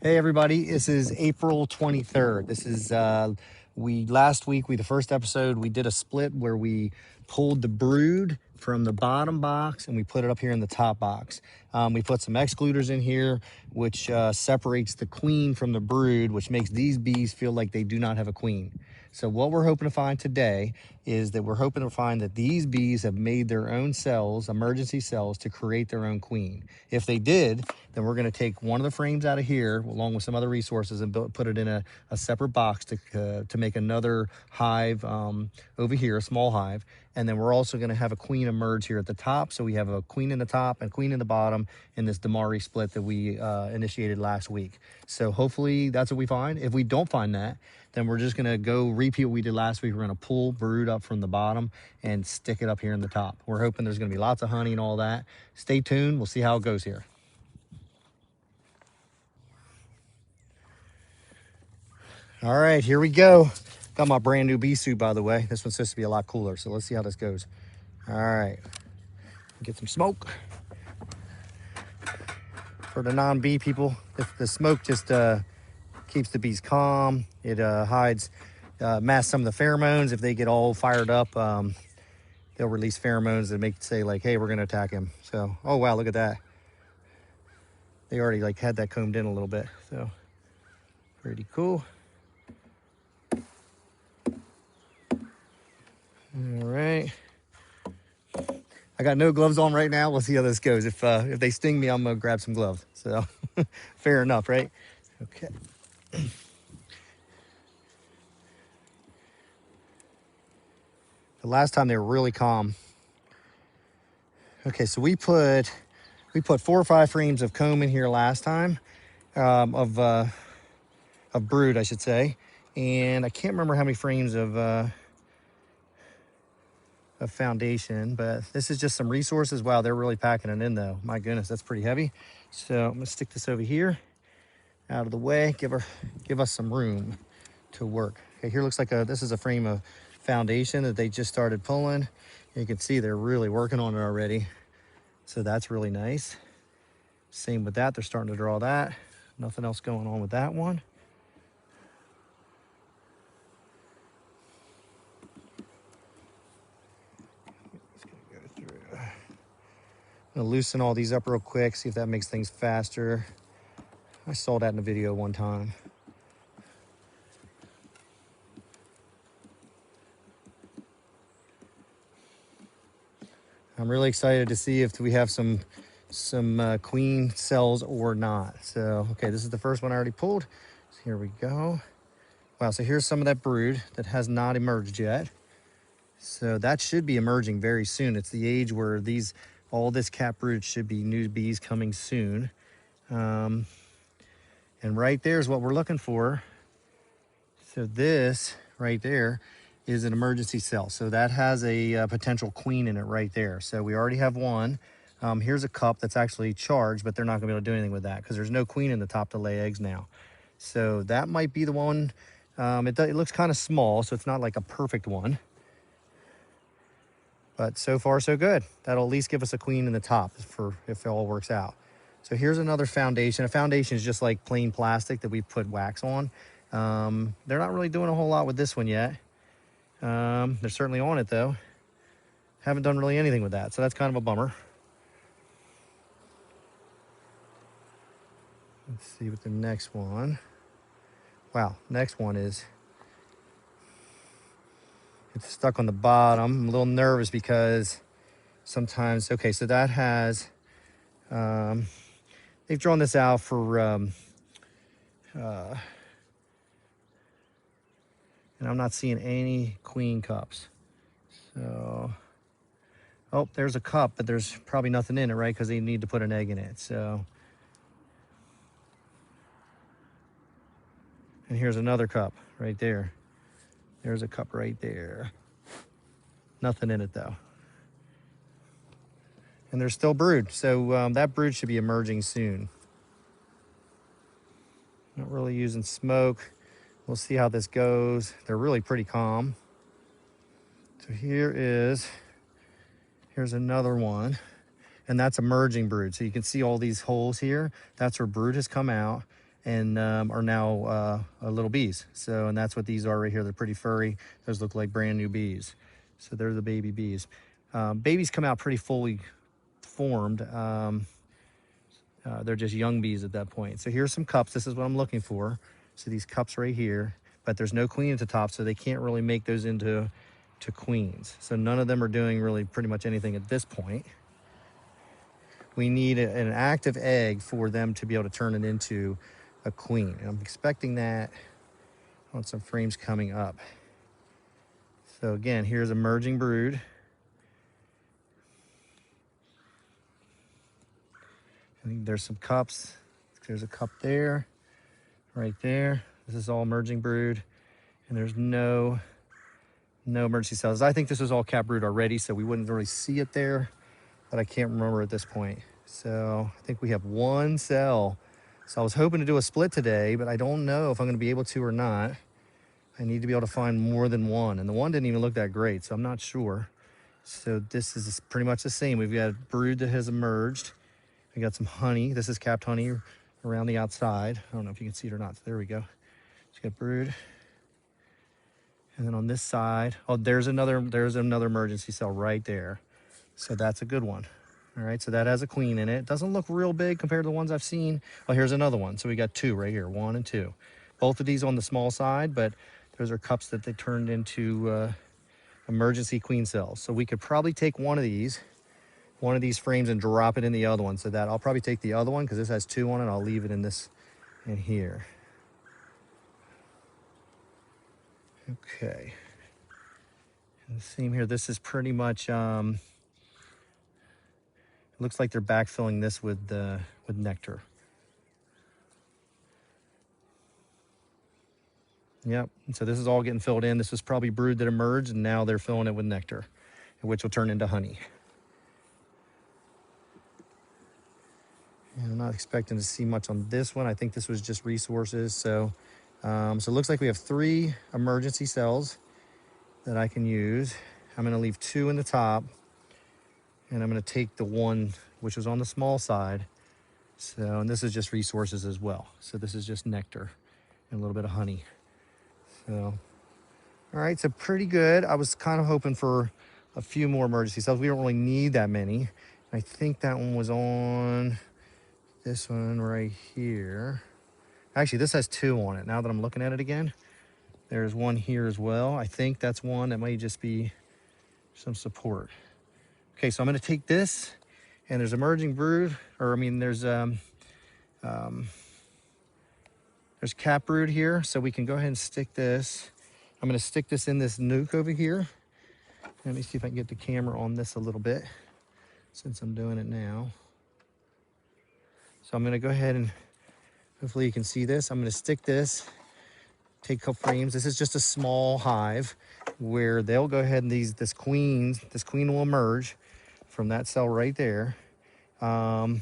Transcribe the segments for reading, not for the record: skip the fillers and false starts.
Hey everybody, this is April 23rd. This is last week the first episode we did a split where we pulled the brood from the bottom box and we put it up here in the top box. We put some excluders in here which separates the queen from the brood, which makes these bees feel like they do not have a queen. So what we're hoping to find today is that we're hoping to find that these bees have made their own cells, emergency cells, to create their own queen. If they did, then we're going to take one of the frames out of here along with some other resources and put it in a separate box to make another hive over here, a small hive. And then we're also going to have a queen emerge here at the top. So we have a queen in the top and queen in the bottom in this Demaree split that we initiated last week. So hopefully that's what we find. If we don't find that, then we're just going to go repeat what we did last week. We're going to pull brood up from the bottom and stick it up here in the top. We're hoping there's going to be lots of honey and all that. Stay tuned. We'll see how it goes here. All right, here we go. Got my brand new bee suit, by the way. This one's supposed to be a lot cooler, so let's see how this goes. All right, get some smoke. For the non-bee people, the smoke just keeps the bees calm. It masks some of the pheromones. If they get all fired up, they'll release pheromones that make it say like, hey, we're gonna attack him. So, oh wow, look at that. They already like had that combed in a little bit, so pretty cool. All right. I got no gloves on right now. We'll see how this goes. If they sting me, I'm gonna grab some gloves. So fair enough, right? Okay. The last time they were really calm. Okay, so we put 4 or 5 frames of comb in here last time, of brood, I should say, and I can't remember how many frames of foundation, but this is just some resources. Wow, they're really packing it in though. My goodness, that's pretty heavy. So I'm gonna stick this over here, out of the way, give us some room to work. Okay, here looks like this is a frame of foundation that they just started pulling. You can see they're really working on it already. So that's really nice. Same with that, they're starting to draw that. Nothing else going on with that one. I'm gonna loosen all these up real quick, see if that makes things faster. I saw that in a video one time. I'm really excited to see if we have some queen cells or not. So, okay, this is the first one I already pulled. So here we go. Wow, so here's some of that brood that has not emerged yet. So that should be emerging very soon. It's the age where all this cap brood should be new bees coming soon. And right there is what we're looking for. So this right there is an emergency cell. So that has a potential queen in it right there. So we already have one. Here's a cup that's actually charged, but they're not gonna be able to do anything with that because there's no queen in the top to lay eggs now. So that might be the one. It looks kind of small, so it's not like a perfect one. But so far, so good. That'll at least give us a queen in the top if it all works out. So here's another foundation. A foundation is just like plain plastic that we put wax on. They're not really doing a whole lot with this one yet. They're certainly on it though. Haven't done really anything with that, so that's kind of a bummer. Let's see what the next one. Wow, next one is, it's stuck on the bottom. I'm a little nervous because sometimes, okay, so that has, they've drawn this out for, and I'm not seeing any queen cups. So, oh, there's a cup, but there's probably nothing in it, right? Because they need to put an egg in it, so. And here's another cup right there. There's a cup right there. Nothing in it though. And there's still brood. So that brood should be emerging soon. Not really using smoke. We'll see how this goes. They're really pretty calm. So here's another one. And that's emerging brood. So you can see all these holes here. That's where brood has come out. and are now little bees. So, and that's what these are right here. They're pretty furry. Those look like brand new bees. So they're the baby bees. Babies come out pretty fully formed. They're just young bees at that point. So here's some cups. This is what I'm looking for. So these cups right here, but there's no queen at the top, so they can't really make those into queens. So none of them are doing really pretty much anything at this point. We need an active egg for them to be able to turn it into a queen. And I'm expecting that on some frames coming up. So again, here's emerging brood. I think there's some cups. There's a cup there, right there. This is all emerging brood, and there's no emergency cells. I think this was all cap brood already, so we wouldn't really see it there, but I can't remember at this point. So I think we have one cell. So I was hoping to do a split today, but I don't know if I'm gonna be able to or not. I need to be able to find more than one, and the one didn't even look that great, so I'm not sure. So this is pretty much the same. We've got brood that has emerged. We got some honey. This is capped honey around the outside. I don't know if you can see it or not. So there we go. Just got brood. And then on this side, oh, there's another emergency cell right there. So that's a good one. All right, so that has a queen in it. It doesn't look real big compared to the ones I've seen. Oh, here's another one. So we got two right here, 1 and 2. Both of these on the small side, but those are cups that they turned into emergency queen cells. So we could probably take one of these frames and drop it in the other one. So that I'll probably take the other one because this has 2 on it. I'll leave it in here. Okay. And the same here. This is pretty much, looks like they're backfilling this with nectar. Yep. And so this is all getting filled in. This was probably brood that emerged, and now they're filling it with nectar, which will turn into honey. And I'm not expecting to see much on this one. I think this was just resources. So, so it looks like we have 3 emergency cells that I can use. I'm going to leave 2 in the top, and I'm going to take the one which was on the small side. So, and this is just resources as well. So this is just nectar and a little bit of honey. So, all right, so pretty good. I was kind of hoping for a few more emergency cells. We don't really need that many. I think that one was on this one right here. Actually, this has 2 on it. Now that I'm looking at it again, there's one here as well. I think that's one that might just be some support. Okay, so I'm gonna take this, and there's emerging brood, or I mean, there's cap brood here, so we can go ahead and stick this. I'm gonna stick this in this nuke over here. Let me see if I can get the camera on this a little bit, since I'm doing it now. So I'm gonna go ahead and, hopefully you can see this. I'm gonna stick this, take a couple frames. This is just a small hive where they'll go ahead and this queen will emerge from that cell right there. Actually,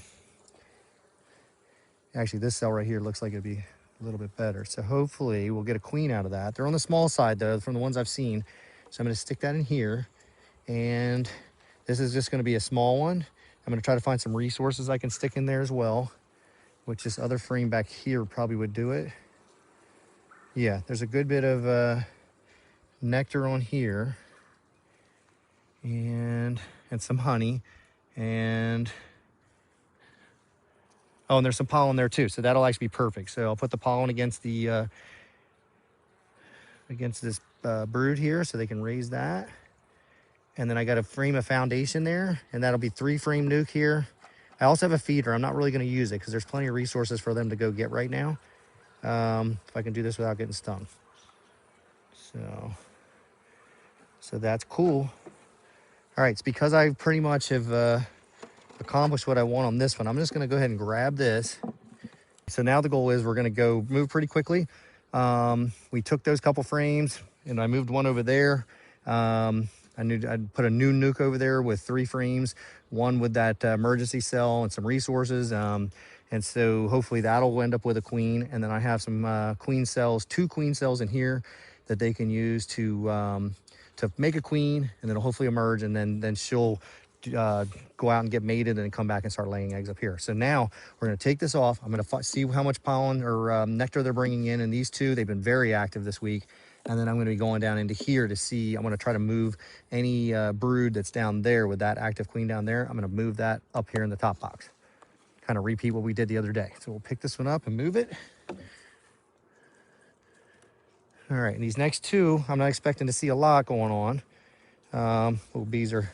this cell right here looks like it'd be a little bit better. So hopefully we'll get a queen out of that. They're on the small side though, from the ones I've seen. So I'm gonna stick that in here. And this is just gonna be a small one. I'm gonna try to find some resources I can stick in there as well, which this other frame back here probably would do it. Yeah, there's a good bit of nectar on here, and some honey, and oh, and there's some pollen there too, so that'll actually be perfect. So I'll put the pollen against the against this brood here, so they can raise that. And then I got a frame of foundation there, and that'll be 3 frame nuke here. I also have a feeder. I'm not really going to use it because there's plenty of resources for them to go get right now. If I can do this without getting stung. So that's cool. All right, it's because I pretty much have accomplished what I want on this one. I'm just gonna go ahead and grab this. So now the goal is we're gonna go move pretty quickly. We took those couple frames and I moved one over there. I'd put a new nuke over there with 3 frames, one with that emergency cell and some resources. And so hopefully that'll end up with a queen. And then I have some queen cells, 2 queen cells in here that they can use to make a queen, and then it'll hopefully emerge, and then she'll go out and get mated and then come back and start laying eggs up here. So now we're going to take this off. I'm going to see how much pollen or nectar they're bringing in. And these two, they've been very active this week. And then I'm going to be going down into here to see, I'm going to try to move any brood that's down there with that active queen down there. I'm going to move that up here in the top box. Kind of repeat what we did the other day. So we'll pick this one up and move it. All right, and these next two, I'm not expecting to see a lot going on. Little bees are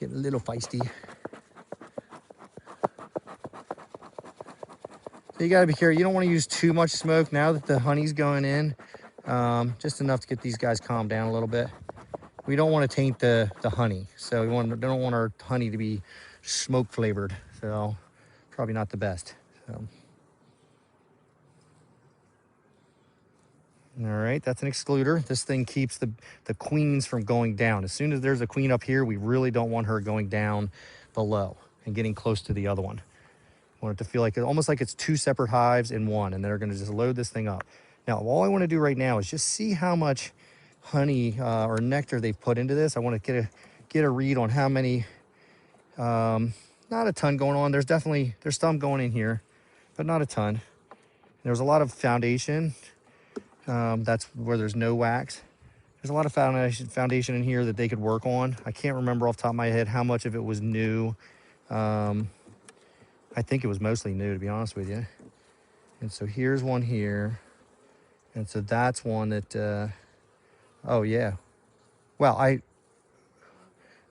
getting a little feisty. So you gotta be careful. You don't wanna use too much smoke now that the honey's going in. Just enough to get these guys calmed down a little bit. We don't wanna taint the honey. So we don't want our honey to be smoke flavored. So probably not the best. So. All right, that's an excluder. This thing keeps the queens from going down. As soon as there's a queen up here, we really don't want her going down below and getting close to the other one. I want it to feel like almost like it's two separate hives in one, and they're gonna just load this thing up. Now, all I wanna do right now is just see how much honey or nectar they've put into this. I wanna get a read on how many, not a ton going on. There's some going in here, but not a ton. There's a lot of foundation. That's where there's no wax. There's a lot of foundation in here that they could work on. I can't remember off the top of my head how much of it was new. I think it was mostly new, to be honest with you. And so here's one here. And so that's one that, oh yeah. Well,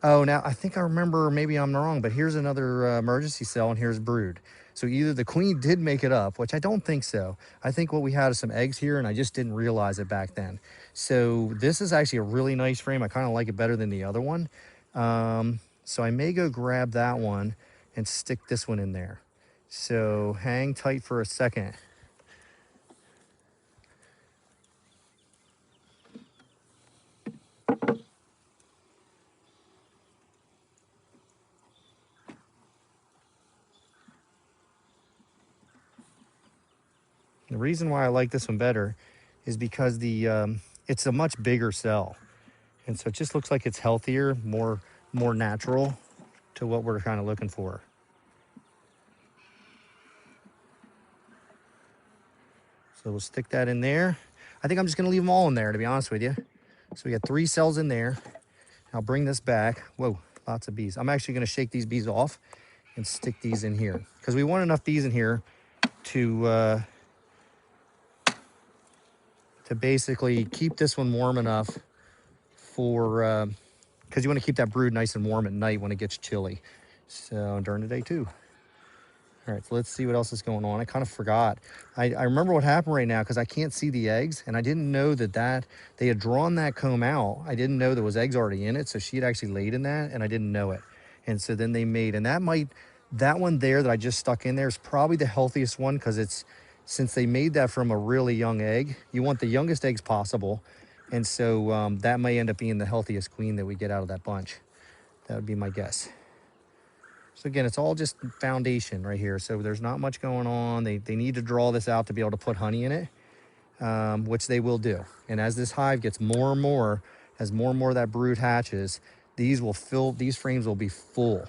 now I think I remember, maybe I'm wrong, but here's another emergency cell and here's brood. So either the queen did make it up, which I don't think so. I think what we had is some eggs here and I just didn't realize it back then. So this is actually a really nice frame. I kind of like it better than the other one. So I may go grab that one and stick this one in there. So hang tight for a second. The reason why I like this one better is because it's a much bigger cell. And so it just looks like it's healthier, more natural to what we're kind of looking for. So we'll stick that in there. I think I'm just gonna leave them all in there, to be honest with you. So we got 3 cells in there. I'll bring this back. Whoa, lots of bees. I'm actually gonna shake these bees off and stick these in here because we want enough bees in here to basically keep this one warm enough for, because you want to keep that brood nice and warm at night when it gets chilly. So during the day too. All right, so let's see what else is going on. I kind of forgot. I remember what happened right now because I can't see the eggs and I didn't know that they had drawn that comb out. I didn't know there was eggs already in it. So she had actually laid in that and I didn't know it. And so then they made, and that one there that I just stuck in there is probably the healthiest one because since they made that from a really young egg, you want the youngest eggs possible. And so that may end up being the healthiest queen that we get out of that bunch. That would be my guess. So again, it's all just foundation right here. So there's not much going on. They need to draw this out to be able to put honey in it, which they will do. And as this hive gets more and more, as more and more of that brood hatches, these frames will be full.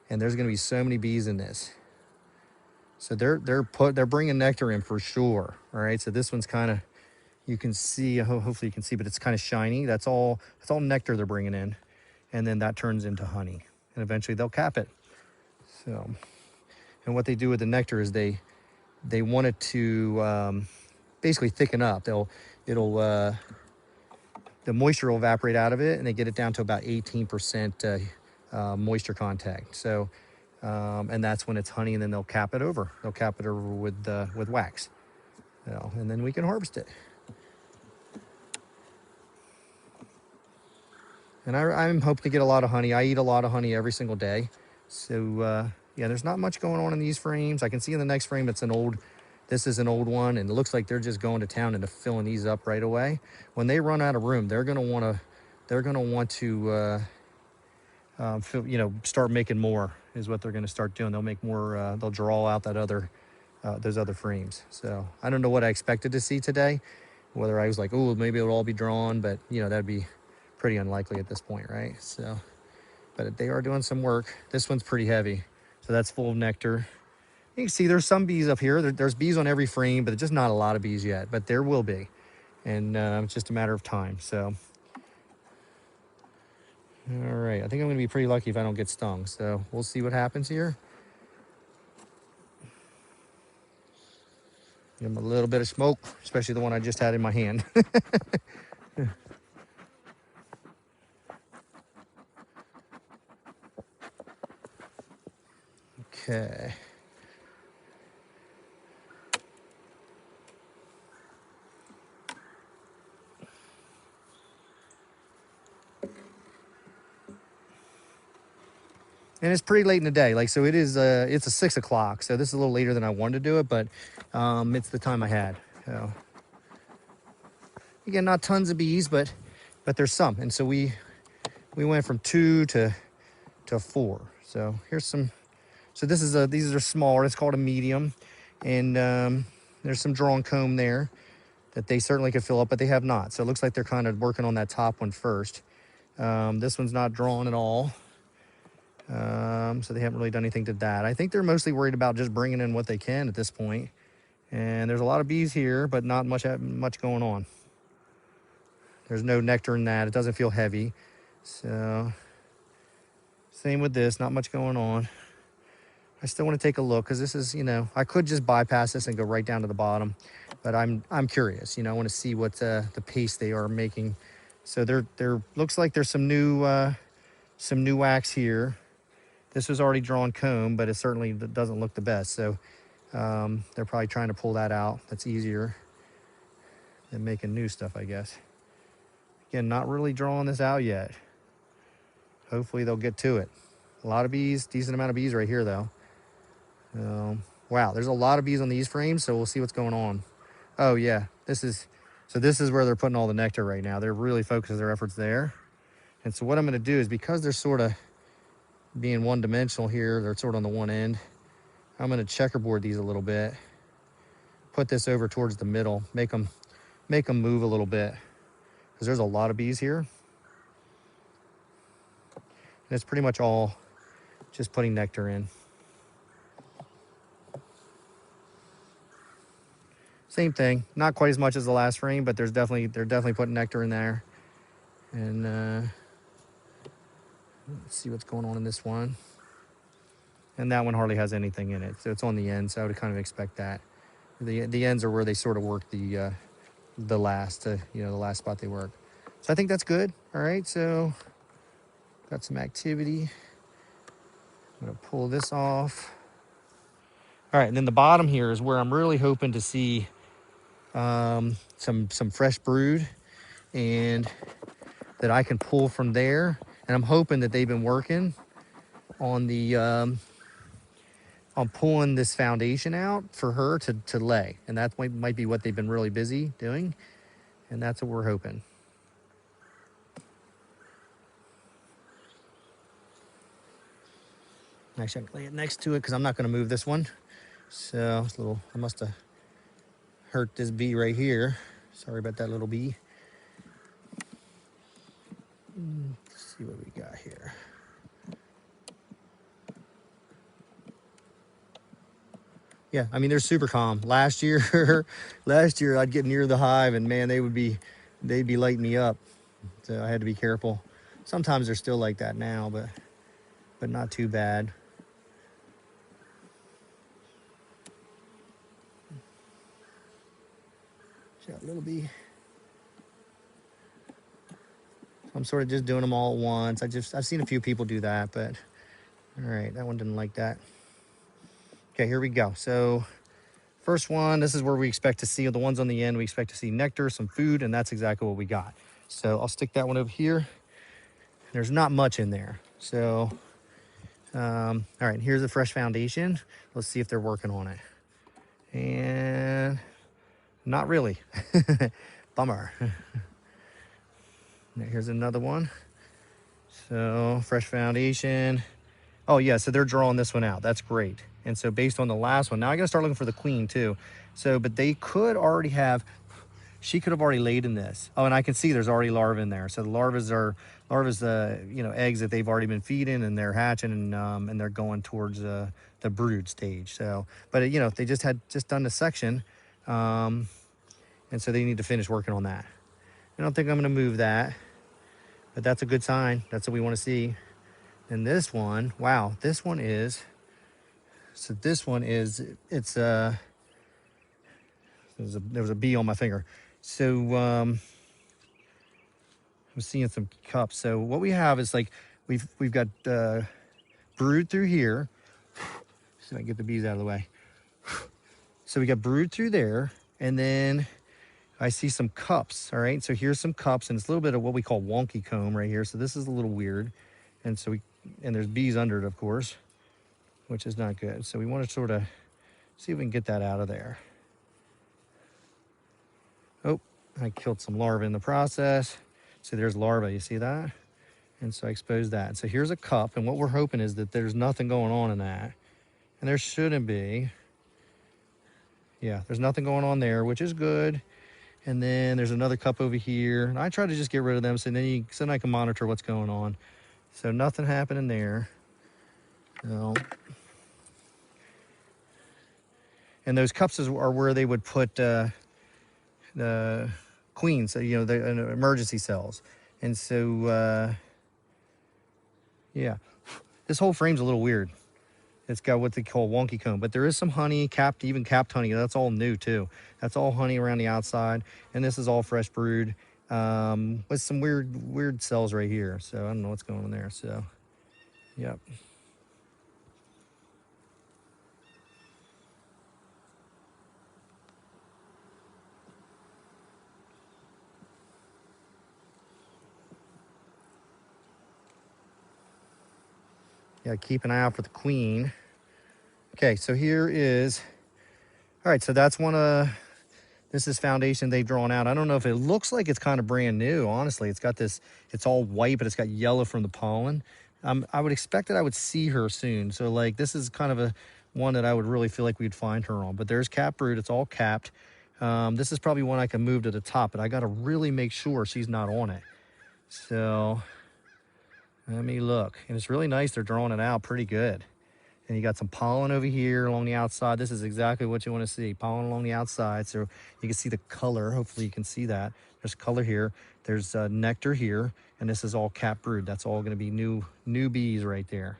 And there's gonna be so many bees in this. So they're bringing nectar in for sure. All right, so this one's kind of, you can see, hopefully you can see, but it's kind of shiny. That's all nectar they're bringing in. And then that turns into honey. And eventually they'll cap it. So, and what they do with the nectar is they want it to basically thicken up. The moisture will evaporate out of it and they get it down to about 18% moisture contact. So, and that's when it's honey and then they'll cap it over. They'll cap it over with wax. And then we can harvest it. And I'm hoping to get a lot of honey. I eat a lot of honey every single day. So yeah, there's not much going on in these frames. I can see in the next frame, this is an old one, and it looks like they're just going to town and filling these up right away. When they run out of room, they're gonna want to start making more is what they're gonna start doing. They'll make more, they'll draw out those other frames. So I don't know what I expected to see today, whether I was like, oh, maybe it'll all be drawn, but that'd be pretty unlikely at this point, right? So, but they are doing some work. This one's pretty heavy, so that's full of nectar. You can see there's some bees up here. There's bees on every frame, but just not a lot of bees yet, but there will be. And it's just a matter of time, so. All right, I think I'm gonna be pretty lucky if I don't get stung, so we'll see what happens here. Give them a little bit of smoke, especially the one I just had in my hand. Okay. And it's pretty late in the day, like, so it is, it's a 6 o'clock, so this is a little later than I wanted to do it, but it's the time I had. So again, not tons of bees, but there's some, and so we went from 2 to 4. So here's some. So this is these are smaller. It's called a medium, and there's some drawn comb there that they certainly could fill up, but they have not. So it looks like they're kind of working on that top one first. This one's not drawn at all. So they haven't really done anything to that. I think they're mostly worried about just bringing in what they can at this point. And there's a lot of bees here, but not much going on. There's no nectar in that. It doesn't feel heavy. So same with this, not much going on. I still want to take a look because this is, I could just bypass this and go right down to the bottom, but I'm curious. I want to see what the pace they are making. So there looks like there's some new wax here. This was already drawn comb, but it certainly doesn't look the best. So they're probably trying to pull that out. That's easier than making new stuff, I guess. Again, not really drawing this out yet. Hopefully they'll get to it. A lot of bees, decent amount of bees right here though. Wow, there's a lot of bees on these frames, so we'll see what's going on. Oh yeah, this is where they're putting all the nectar right now. They're really focusing their efforts there. And so what I'm gonna do is, because they're sort of being one-dimensional here, they're sort of on the one end, I'm gonna checkerboard these a little bit, put this over towards the middle, make them move a little bit, because there's a lot of bees here. And it's pretty much all just putting nectar in. Same thing, not quite as much as the last frame, but they're definitely putting nectar in there. And let's see what's going on in this one. And that one hardly has anything in it, so it's on the end. So I would kind of expect that. The ends are where they sort of work the last, the last spot they work. So I think that's good. All right, so got some activity. I'm gonna pull this off. All right, and then the bottom here is where I'm really hoping to see some fresh brood, and that I can pull from there. And I'm hoping that they've been working on the on pulling this foundation out for her to lay, and that might be what they've been really busy doing, and that's what we're hoping. Actually, I can lay it next to it because I'm not going to move this one. So it's a little, I must have hurt this bee right here. Sorry about that little bee. Let's see what we got here. Yeah, I mean, they're super calm. Last year I'd get near the hive and man, they'd be lighting me up. So I had to be careful. Sometimes they're still like that now, but not too bad. Got a little bee. I'm sort of just doing them all at once. I've seen a few people do that, but all right, that one didn't like that. Okay, here we go. So first one, this is where we expect to see, the ones on the end, we expect to see nectar, some food, and that's exactly what we got. So I'll stick that one over here. There's not much in there. So, all right, here's a fresh foundation. Let's see if they're working on it. And not really. Bummer. Here's another one. So fresh foundation. Oh yeah, so they're drawing this one out. That's great. And so based on the last one, now I gotta start looking for the queen too. So, but they could already have, she could have already laid in this. Oh, and I can see there's already larvae in there. So the larvae are you know, eggs that they've already been feeding, and they're hatching, and they're going towards the brood stage. So, but you know, they just done the section, and so they need to finish working on that. I don't think I'm going to move that, but that's a good sign. That's what we want to see. And this one, wow, this one is. So this one is, it's there was a bee on my finger. So I'm seeing some cups. So what we have is like we've got brood through here. So I get the bees out of the way. So we got brood through there, and then I see some cups. All right. So here's some cups, and it's a little bit of what we call wonky comb right here. So this is a little weird, and so there's bees under it, of course, which is not good. So we want to sort of see if we can get that out of there. Oh, I killed some larvae in the process. So there's larvae, you see that? And so I exposed that. So here's a cup, and what we're hoping is that there's nothing going on in that. And there shouldn't be. Yeah, there's nothing going on there, which is good. And then there's another cup over here. And I try to just get rid of them so then I can monitor what's going on. So nothing happening there. No. And those cups are where they would put the queens, you know, the emergency cells. And so, yeah, this whole frame's a little weird. It's got what they call wonky comb, but there is some honey, even capped honey. That's all new too. That's all honey around the outside, and this is all fresh brood with some weird cells right here. So I don't know what's going on there. So, yep. Yeah, keep an eye out for the queen. Okay, so here is, all right, so that's this is foundation they've drawn out. I don't know if it looks like it's kind of brand new, honestly. It's got this, it's all white, but it's got yellow from the pollen. I would expect that I would see her soon. So like, this is kind of one that I would really feel like we'd find her on. But there's cap brood, it's all capped. This is probably one I can move to the top, but I gotta really make sure she's not on it. So let me look. And it's really nice, they're drawing it out pretty good. And you got some pollen over here along the outside. This is exactly what you want to see, pollen along the outside. So you can see the color. Hopefully you can see that. There's color here. There's nectar here. And this is all cap brood. That's all going to be new bees right there.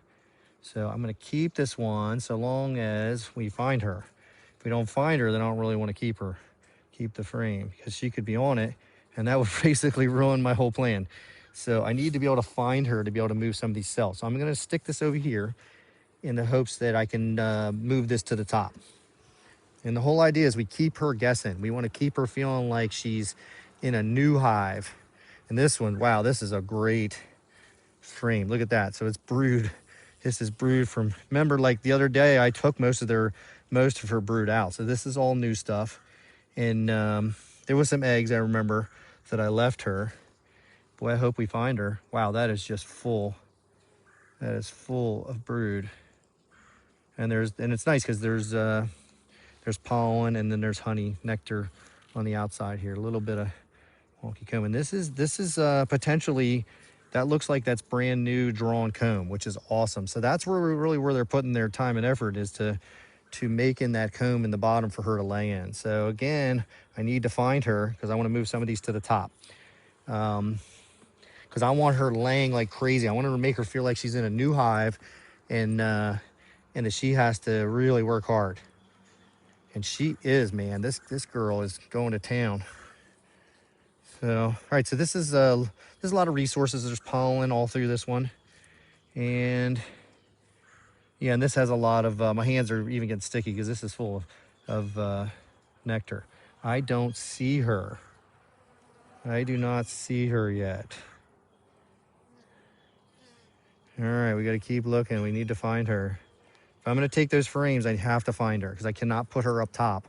So I'm going to keep this one so long as we find her. If we don't find her, then I don't really want to keep her. Keep the frame, because she could be on it, and that would basically ruin my whole plan. So I need to be able to find her to be able to move some of these cells. So I'm going to stick this over here in the hopes that I can move this to the top. And the whole idea is we keep her guessing. We want to keep her feeling like she's in a new hive. And this one, wow, this is a great frame. Look at that. So it's brood. This is brood from, remember, like the other day I took most of her brood out. So this is all new stuff. And there was some eggs, I remember, that I left her. Boy, I hope we find her. Wow, that is just full. That is full of brood. And it's nice because there's pollen, and then there's honey, nectar on the outside here. A little bit of wonky comb. And this is potentially, that looks like that's brand new drawn comb, which is awesome. So that's where they're putting their time and effort, is to making that comb in the bottom for her to lay in. So again, I need to find her because I want to move some of these to the top. Because I want her laying like crazy. I want to make her feel like she's in a new hive, and that she has to really work hard. And she is, man. This girl is going to town. So, all right. So there's a lot of resources. There's pollen all through this one, and yeah, and this has a lot of. My hands are even getting sticky because this is full of nectar. I don't see her. I do not see her yet. All right, we got to keep looking. We need to find her. If I'm going to take those frames, I have to find her because I cannot put her up top.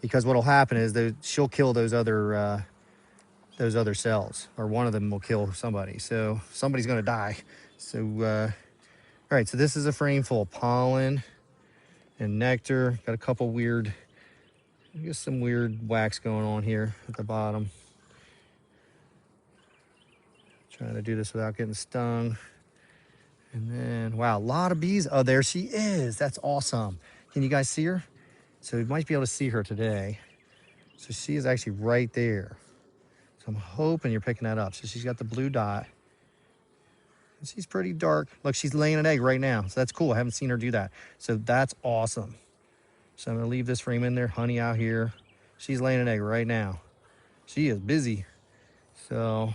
Because what'll happen is she'll kill those other cells, or one of them will kill somebody. So somebody's going to die. So, all right, so this is a frame full of pollen and nectar. Got a couple weird There's some weird wax going on here at the bottom. Trying to do this without getting stung. And then, wow, a lot of bees. Oh, there she is. That's awesome. Can you guys see her? So we might be able to see her today. So she is actually right there. So I'm hoping you're picking that up. So she's got the blue dot. And she's pretty dark. Look, she's laying an egg right now. So that's cool. I haven't seen her do that. So that's awesome. So I'm gonna leave this frame in there. Honey out here. She's laying an egg right now. She is busy. So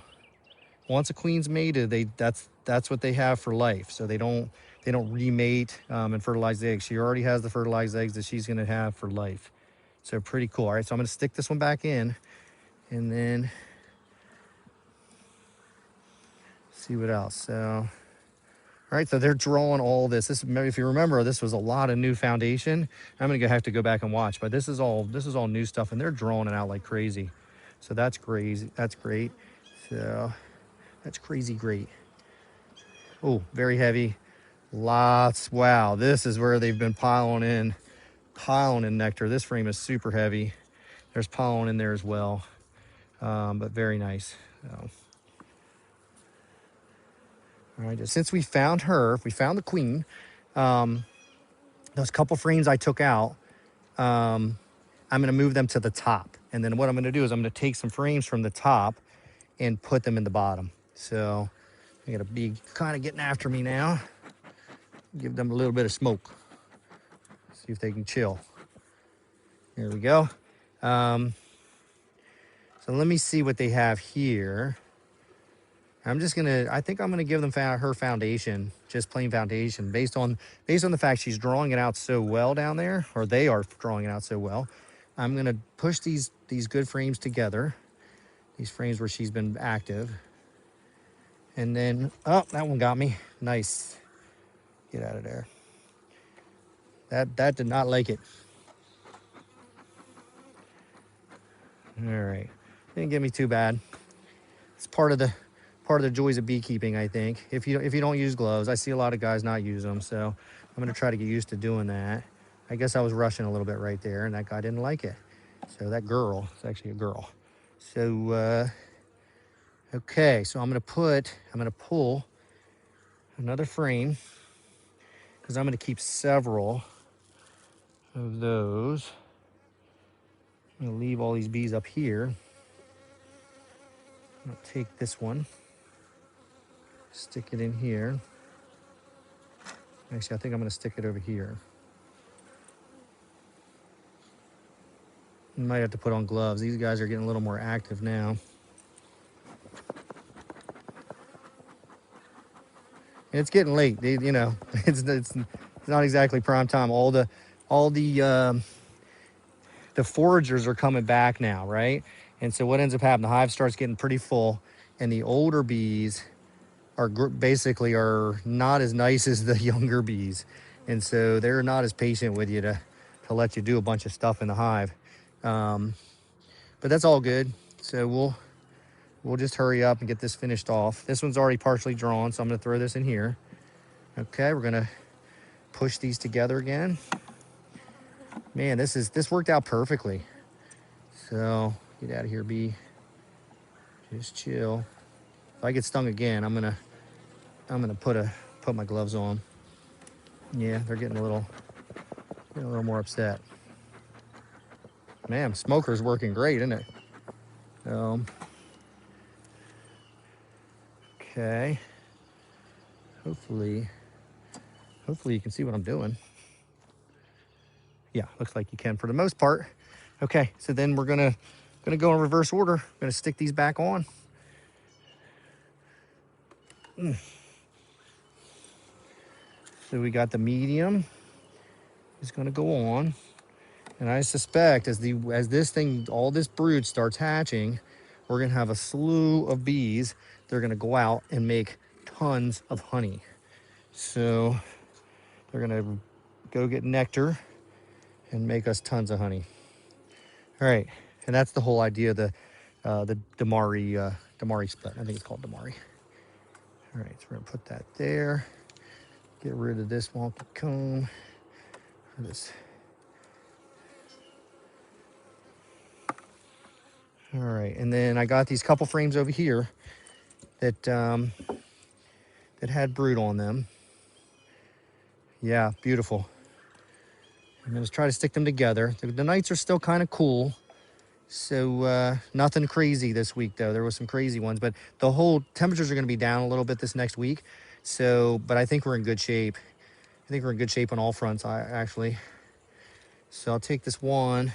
once a queen's mated, that's what they have for life. So they don't remate and fertilize the eggs. She already has the fertilized eggs that she's gonna have for life. So pretty cool. All right, so I'm gonna stick this one back in and then see what else. So, all right, so they're drawing all this. If you remember, this was a lot of new foundation. I'm gonna have to go back and watch, but this is all new stuff, and they're drawing it out like crazy. So that's crazy. That's great. So that's crazy great. Oh, very heavy. Lots. Wow, this is where they've been piling in nectar. This frame is super heavy. There's pollen in there as well, but very nice. So, all right, since we found her, we found the queen. Those couple frames I took out, I'm gonna move them to the top. And then what I'm gonna do is I'm gonna take some frames from the top and put them in the bottom. So I got a bee kind of getting after me now. Give them a little bit of smoke. See if they can chill. Here we go. So let me see what they have here. I think I'm gonna give them her foundation, just plain foundation, based on the fact she's drawing it out so well down there, or they are drawing it out so well. I'm gonna push these good frames together, these frames where she's been active. And then, oh, that one got me. Nice. Get out of there. That did not like it. All right, didn't get me too bad. It's part of the joys of beekeeping, I think. If you don't use gloves, I see a lot of guys not use them, so I'm gonna try to get used to doing that. I guess I was rushing a little bit right there, and that guy didn't like it. So that girl, it's actually a girl. So okay, so I'm gonna pull another frame because I'm gonna keep several of those. I'm gonna leave all these bees up here. I'm gonna take this one, stick it in here. Actually, I think I'm gonna stick it over here. You might have to put on gloves. These guys are getting a little more active now. It's getting late. It's not exactly prime time. All the foragers are coming back now, right? And so what ends up happening, the hive starts getting pretty full, and the older bees are basically not as nice as the younger bees, and so they're not as patient with you to let you do a bunch of stuff in the hive. But that's all good. So we'll just hurry up and get this finished off. This one's already partially drawn, so I'm gonna throw this in here. Okay, we're gonna push these together again. Man, this worked out perfectly. So get out of here, bee. Just chill. If I get stung again, I'm gonna put my gloves on. Yeah, they're getting a little more upset. Man, smoker's working great, isn't it? Okay. Hopefully you can see what I'm doing. Yeah, looks like you can for the most part. Okay, so then we're gonna go in reverse order. I'm gonna stick these back on. So we got the medium is gonna go on. And I suspect as all this brood starts hatching, we're gonna have a slew of bees. They're gonna go out and make tons of honey. So they're gonna go get nectar and make us tons of honey. All right, and that's the whole idea of the Demaree Split. I think it's called Demaree. All right, so we're gonna put that there. Get rid of this wonky comb. This. All right, and then I got these couple frames over here that that had brood on them. Yeah, beautiful. I'm gonna try to stick them together. The nights are still kind of cool, so nothing crazy this week though. There was some crazy ones, but the whole temperatures are gonna be down a little bit this next week. So, but I think we're in good shape. I think we're in good shape on all fronts, actually. So I'll take this one.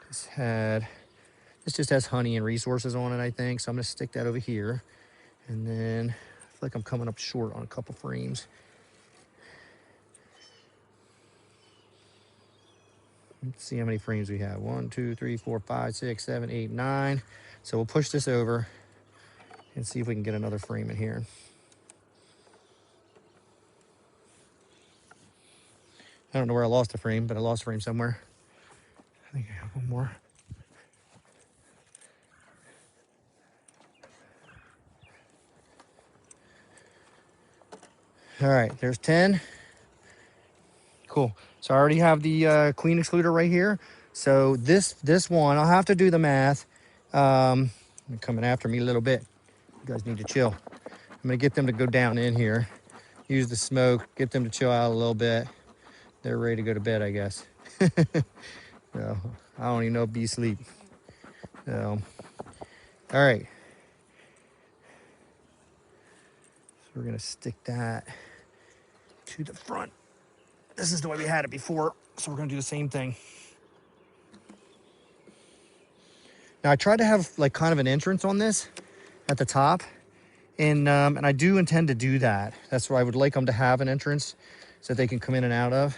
This just has honey and resources on it, I think. So I'm gonna stick that over here. And then I feel like I'm coming up short on a couple frames. Let's see how many frames we have. 1, 2, 3, 4, 5, 6, 7, 8, 9. So we'll push this over and see if we can get another frame in here. I don't know where I lost a frame, but I lost a frame somewhere. I think I have one more. All right, there's 10. Cool. So I already have the queen excluder right here. So this one, I'll have to do the math. They're coming after me a little bit. You guys need to chill. I'm gonna get them to go down in here, use the smoke, get them to chill out a little bit. They're ready to go to bed, I guess. So I don't even know if bees sleep. So, all right. So we're gonna stick that to the front. This is the way we had it before, so we're gonna do the same thing. Now I tried to have like kind of an entrance on this at the top, and I do intend to do that. That's where I would like them to have an entrance so that they can come in and out of.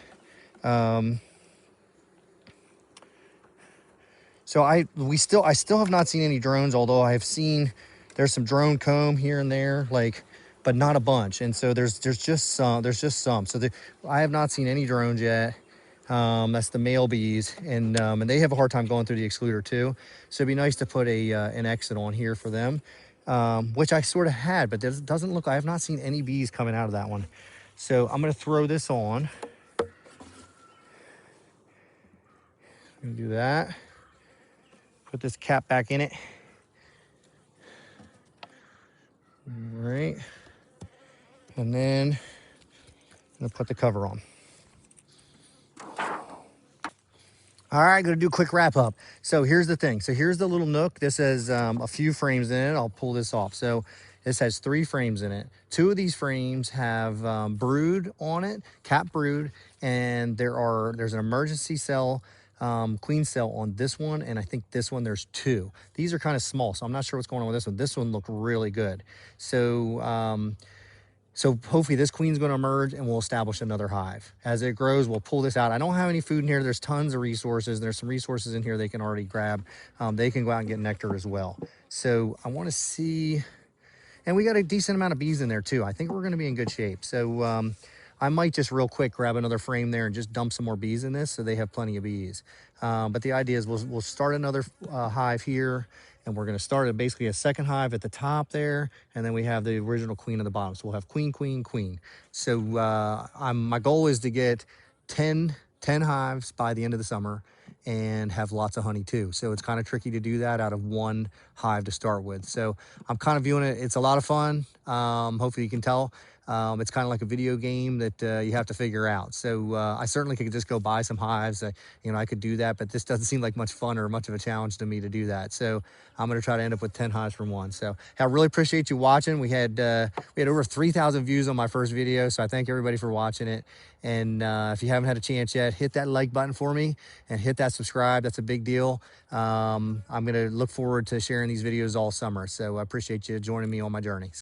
So I still have not seen any drones, although I have seen there's some drone comb here and there, like, but not a bunch. And so there's just some. So I have not seen any drones yet. That's the male bees, and they have a hard time going through the excluder too. So it'd be nice to put an exit on here for them, which I sort of had, but it doesn't look. I have not seen any bees coming out of that one. So I'm gonna throw this on. I'm gonna do that. Put this cap back in it. All right. And then I'm gonna put the cover on. All right, gonna do a quick wrap up. So here's the thing. So here's the little nook. This has a few frames in it. I'll pull this off. So this has 3 frames in it. 2 of these frames have brood on it, cap brood, and there's an emergency cell, queen cell on this one, and I think this one there's 2. These are kind of small, so I'm not sure what's going on with this one. This one looked really good. So hopefully this queen's going to emerge and we'll establish another hive. As it grows, we'll pull this out. I don't have any food in here. There's tons of resources. There's some resources in here they can already grab. They can go out and get nectar as well. So I want to see, and we got a decent amount of bees in there too. I think we're going to be in good shape. So I might just real quick grab another frame there and just dump some more bees in this so they have plenty of bees. But the idea is we'll start another hive here, and we're going to start at basically a second hive at the top there, and then we have the original queen at the bottom. So we'll have queen, queen, queen. So my goal is to get 10 hives by the end of the summer and have lots of honey too. So it's kind of tricky to do that out of one hive to start with. So I'm kind of viewing it, it's a lot of fun. Hopefully you can tell. It's kind of like a video game that you have to figure out. So I certainly could just go buy some hives. I could do that, but this doesn't seem like much fun or much of a challenge to me to do that. So I'm going to try to end up with 10 hives from one. So I really appreciate you watching. We had over 3,000 views on my first video, so I thank everybody for watching it. And if you haven't had a chance yet, hit that like button for me and hit that subscribe. That's a big deal. I'm going to look forward to sharing these videos all summer. So I appreciate you joining me on my journey.